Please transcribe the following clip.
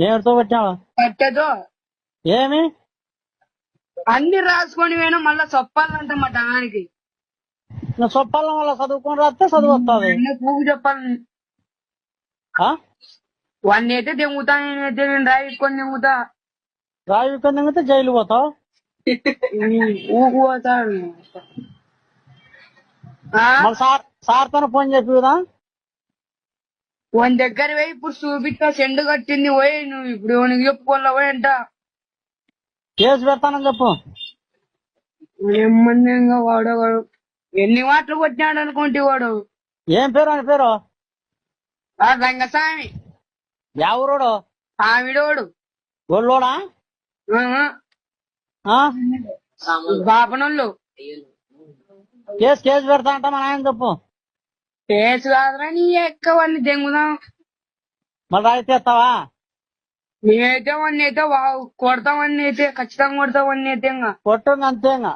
ఏమిటితో కొట్టావా? కట్టెతో ఏమి అన్ని రాసుకొని పోయినా మళ్ళా చెప్పాలంట మా దానికి నువ్వు సొప్పాలం వల్ల చదువుకొని రాస్తే చదువు వస్తుంది. పువ్వు చెప్పాలి వాడిని అయితే దెంగుతా, నేనైతే నేను రాయికొని దెంగుతా. రాయి కింద జైలు పోతావు. ఊకు పోతాడు. మళ్ళీ సార్తో ఫోన్ చెప్పి కదా వాని దగ్గర పోయి ఇప్పుడు చూపిస్తా, సెండు కట్టింది పోయి నువ్వు ఇప్పుడు నీకు చెప్పుకోలే పోయి అంట. కేసు పెడతానని చెప్పు. ఏమంది ఇంకా వాడు ఎన్ని మాటలు కొట్టినాడు అనుకుంటే వాడు. ఏం పేరు అని పేరు? రంగస్వామి. ఎవరోడు? ఆవిడోడు గొల్లోడా? బాపనోళ్ళు. కేసు పెడతా అంట మన ఆయన చెప్పు. కేసు కాదురా నీ ఎక్కవన్నీ దెంగుదాం. మళ్ళీ రాయి తీస్తావా? నేనైతే వాడిని అయితే కొడతామని అయితే ఖచ్చితంగా కొడతామని అయితే ఇంకా కొట్టు అంతే ఇంకా.